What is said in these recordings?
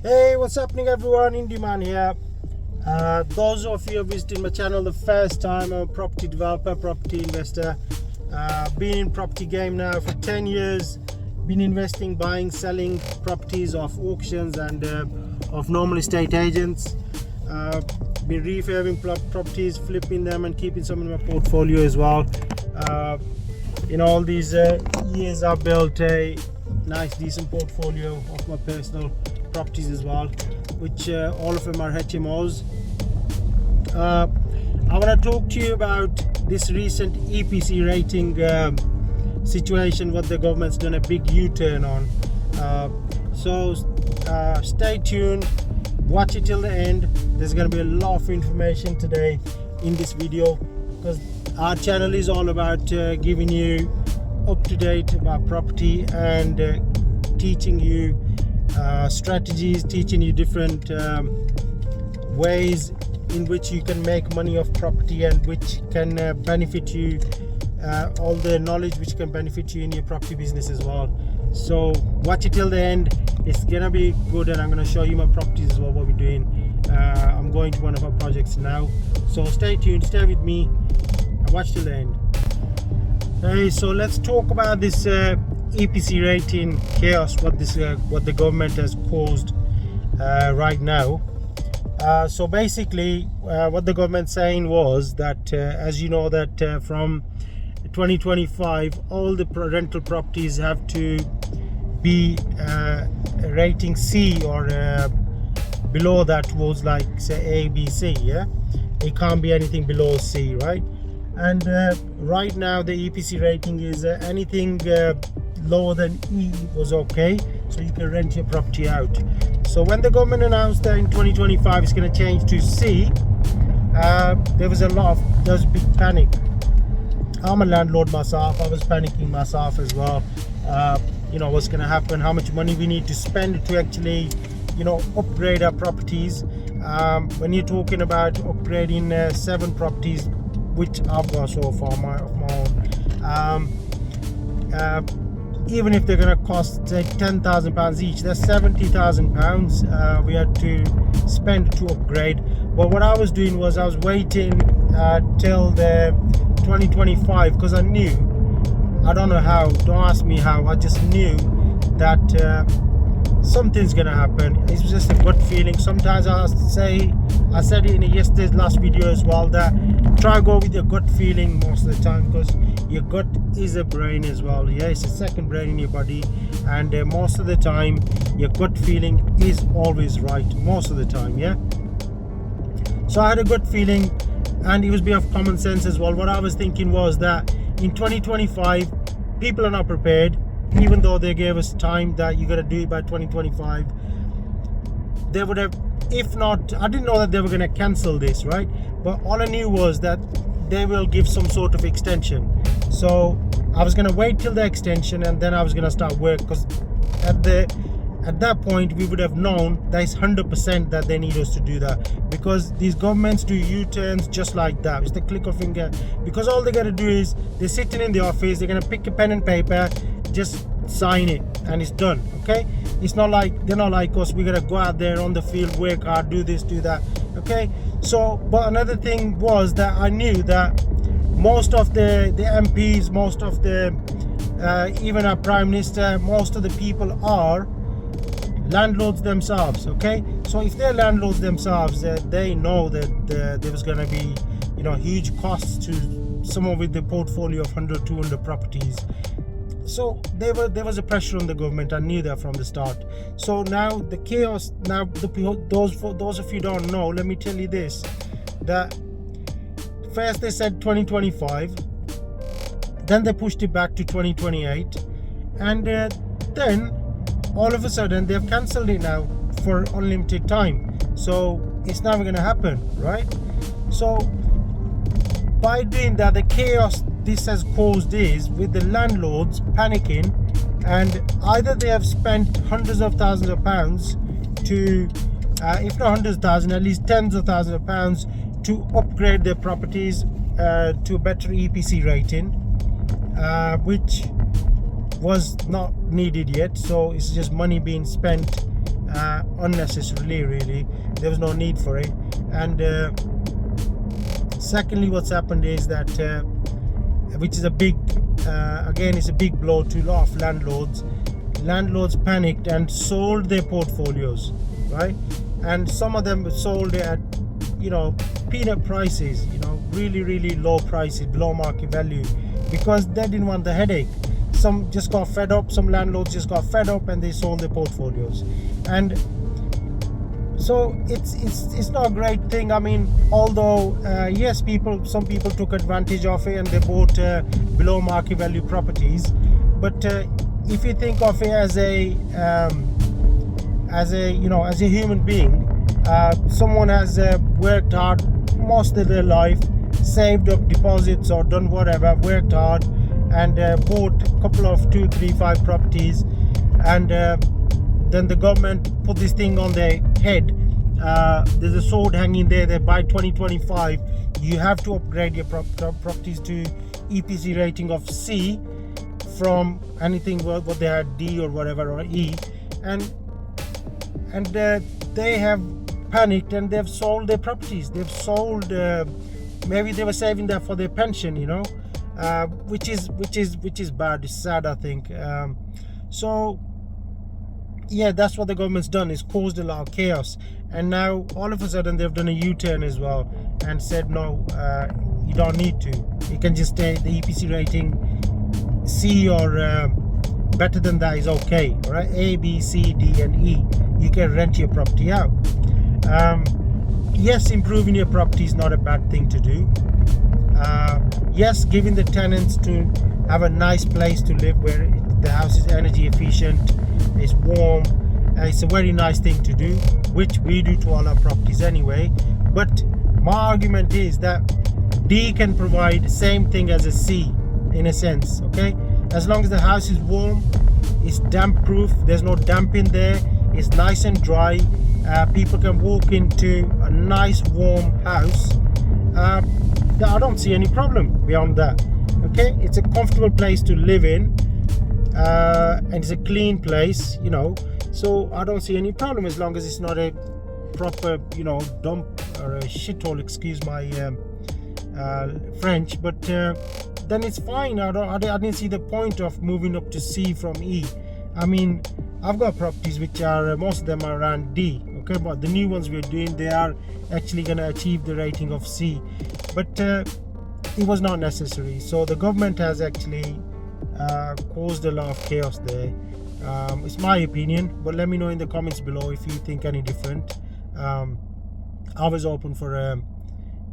Hey, what's happening everyone? Indy Mann here. Those of you who visited my channel the first time, I'm a property developer, property investor. Been in property game now for 10 years. Been investing, buying, selling properties off auctions and of normal estate agents. Been refurbing properties, flipping them and keeping some in my portfolio as well. In all these years I've built a nice decent portfolio of my personal properties as well, which all of them are HMOs. I want to talk to you about this recent EPC rating situation, what the government's done a big U-turn on. So stay tuned, watch it till the end. There's going to be a lot of information today in this video, because our channel is all about giving you up to date about property and teaching you strategies, teaching you different ways in which you can make money off property and which can benefit you, all the knowledge which can benefit you in your property business as well. So watch it till the end. It's gonna be good, and I'm gonna show you my properties as well, what we're doing. I'm going to one of our projects now, so stay tuned, stay with me and watch till the end. Hey, so let's talk about this EPC rating chaos, what the government has caused right now. So basically what the government's saying was that as you know that from 2025 all the rental properties have to be rating C, or below that was like say A, B, C. Yeah, it can't be anything below C, right? And right now the EPC rating is anything lower than E was okay, so you can rent your property out. So when the government announced that in 2025 it's going to change to C, there was a big panic. I'm a landlord myself, I was panicking myself as well. You know what's going to happen, how much money we need to spend to actually, you know, upgrade our properties. When you're talking about upgrading 7 properties which I've got so far of my own, even if they're going to cost say £10,000 each, that's £70,000 we had to spend to upgrade. But what I was doing was I was waiting till the 2025, because I knew, I don't know how, don't ask me how, I just knew that something's gonna happen. It was just a gut feeling. Sometimes I said it in yesterday's last video as well, that try go with your gut feeling most of the time, because your gut is a brain as well. Yeah, it's a second brain in your body, and most of the time your gut feeling is always right, most of the time. Yeah, so I had a gut feeling, and it was a bit of common sense as well. What I was thinking was that in 2025 people are not prepared, even though they gave us time that you got to do it by 2025. They would have, if not, I didn't know that they were going to cancel this, right? But all I knew was that they will give some sort of extension. So I was going to wait till the extension, and then I was going to start work, because at that point we would have known that it's 100% that they need us to do that, because these governments do U-turns just like that. It's the click of finger, because all they got to do is they're sitting in the office, they're going to pick a pen and paper, just sign it, and it's done. Okay, it's not like, they're not like us, we gotta go out there on the field, work hard, do this, do that. Okay, so but another thing was that I knew that most of the MPs, most of the even our Prime Minister, most of the people are landlords themselves. Okay, so if they're landlords themselves, they know that there was going to be, you know, huge costs to someone with the portfolio of 100, 200 properties. So there was a pressure on the government. I knew that from the start. So now the chaos, now those of you don't know, let me tell you this, that first they said 2025, then they pushed it back to 2028, and then all of a sudden they've cancelled it now for unlimited time. So it's never going to happen, right? So by doing that, the chaos this has caused is with the landlords panicking, and either they have spent hundreds of thousands of pounds to, if not hundreds of thousands, at least tens of thousands of pounds to upgrade their properties to a better EPC rating, which was not needed yet. So it's just money being spent unnecessarily. Really, there was no need for it. And secondly, what's happened is that which is a big again, it's a big blow to a lot of landlords panicked and sold their portfolios, right? And some of them sold it at, you know, peanut prices, you know, really low prices, below market value, because they didn't want the headache. Some just got fed up, some landlords just got fed up and they sold their portfolios. And so it's not a great thing. I mean, although yes, some people took advantage of it and they bought below market value properties, but if you think of it as a human being, someone has worked hard most of their life, saved up deposits or done whatever, worked hard, and bought a couple of 2, 3, 5 properties, and then the government put this thing on their head. There's a sword hanging there that by 2025 you have to upgrade your properties to EPC rating of C from anything what they had D or whatever, or E, and they have panicked and they've sold their properties. They've sold, maybe they were saving that for their pension, you know, which is bad. It's sad, I think. So yeah, that's what the government's done, is caused a lot of chaos. And now all of a sudden they've done a U-turn as well and said no, you don't need to. You can just stay the EPC rating C or better than that is okay. All right, A, B, C, D, and E. You can rent your property out. Yes, improving your property is not a bad thing to do. Yes, giving the tenants to have a nice place to live where the house is energy efficient, it's warm, it's a very nice thing to do, which we do to all our properties anyway. But my argument is that D can provide the same thing as a C in a sense, okay? As long as the house is warm, it's damp proof, there's no damp in there, it's nice and dry, people can walk into a nice warm house. I don't see any problem beyond that, okay? It's a comfortable place to live in, and it's a clean place, you know, so I don't see any problem as long as it's not a proper, you know, dump or a shithole, excuse my French, but then it's fine. I didn't see the point of moving up to C from E. I mean, I've got properties which are, most of them are around D, okay, but the new ones we're doing, they are actually going to achieve the rating of C, but it was not necessary. So the government has actually caused a lot of chaos there. It's my opinion, but let me know in the comments below if you think any different. I was open for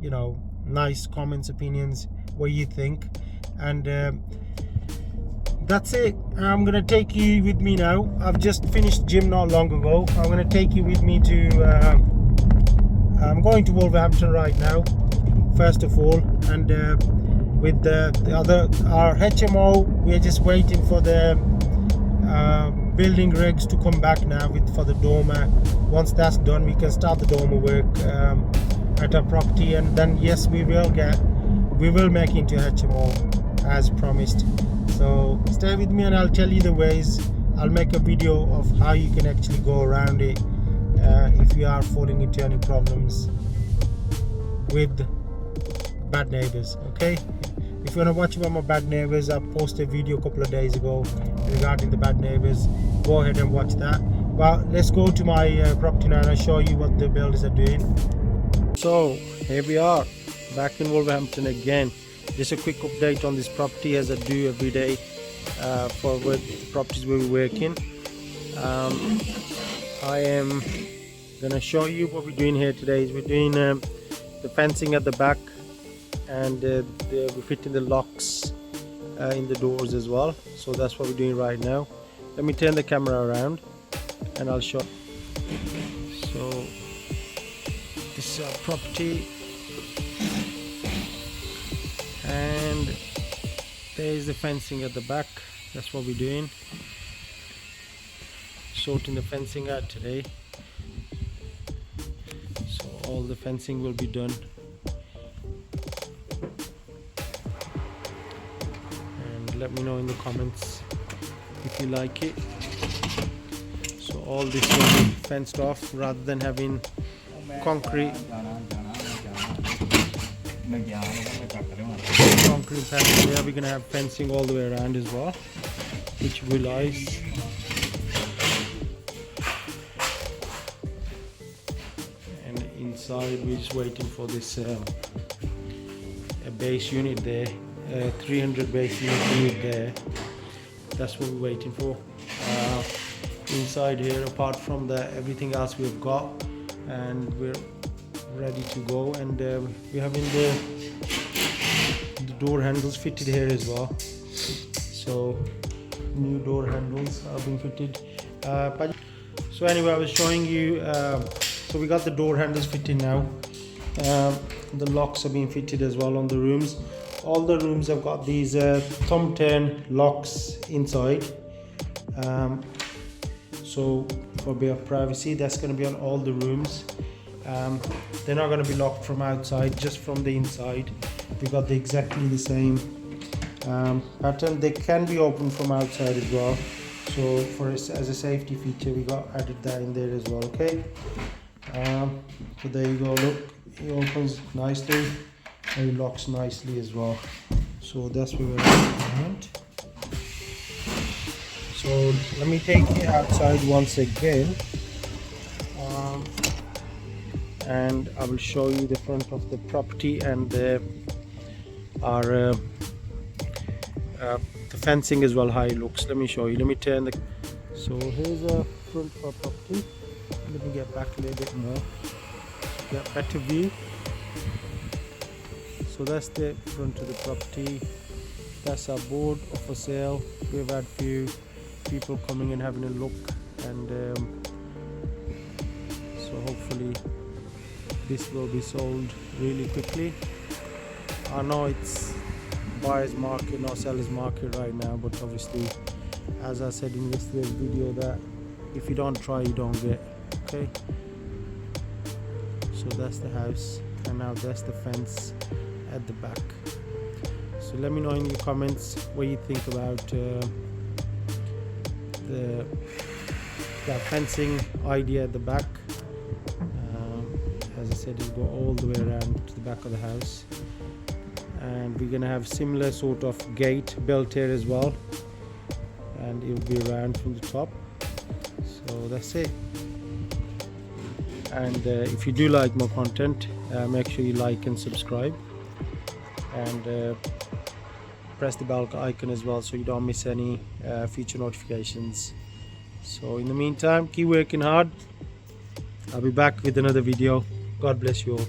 you know, nice comments, opinions, what you think. And that's it. I'm gonna take you with me now. I've just finished gym not long ago. I'm gonna take you with me to I'm going to Wolverhampton right now, first of all, and with the other, our HMO, we're just waiting for the building regs to come back now for the dormer. Once that's done, we can start the dormer work at our property, and then yes, we will make into HMO as promised. So stay with me and I'll tell you the ways. I'll make a video of how you can actually go around it if you are falling into any problems with bad neighbors, okay? If you want to watch about my bad neighbors, I posted a video a couple of days ago regarding the bad neighbors. Go ahead and watch that. Well, let's go to my property now and I'll show you what the builders are doing. So here we are, back in Wolverhampton again. Just a quick update on this property, as I do every day for the properties where we work in. I am gonna show you what we're doing here today. Is we're doing the fencing at the back, and we're fitting the locks in the doors as well. So that's what we're doing right now. Let me turn the camera around and I'll show. So this is our property, and there's the fencing at the back. That's what we're doing, sorting the fencing out today. So all the fencing will be done, and let me know in the comments if you like it. So all this will be fenced off rather than having concrete fencing there. We're gonna have fencing all the way around as well, which will be nice. And inside we're just waiting for this a base unit there, 300 base unit there. That's what we're waiting for. Inside here, apart from the everything else we've got, and we're ready to go. And we're having the door handles fitted here as well. So new door handles are being fitted. So anyway, I was showing you. So we got the door handles fitted now. The locks are being fitted as well on the rooms. All the rooms have got these thumb turn locks inside. So for a bit of privacy, that's going to be on all the rooms. They're not going to be locked from outside, just from the inside. We got exactly the same pattern. They can be opened from outside as well. So for as a safety feature, we got added that in there as well. Okay. So there you go. Look, it opens nicely and it locks nicely as well. So that's where we're at. So let me take you outside once again, and I will show you the front of the property and the fencing as well, how it looks. Let me show you. Let me turn the. So here's a front of our property. Let me get back a little bit more, get better view. So that's the front of the property. That's our board for sale. We've had few people coming and having a look, and so hopefully this will be sold really quickly. I know it's buyer's market, not seller's market right now, but obviously, as I said in yesterday's video, that if you don't try, you don't get. Okay, so that's the house, and now that's the fence at the back. So let me know in your comments what you think about the fencing idea at the back. As I said, it'll go all the way around to the back of the house, and we're gonna have similar sort of gate built here as well, and it'll be around from the top. So that's it. And if you do like my content, make sure you like and subscribe, and press the bell icon as well so you don't miss any future notifications. So in the meantime, keep working hard. I'll be back with another video. God bless you all.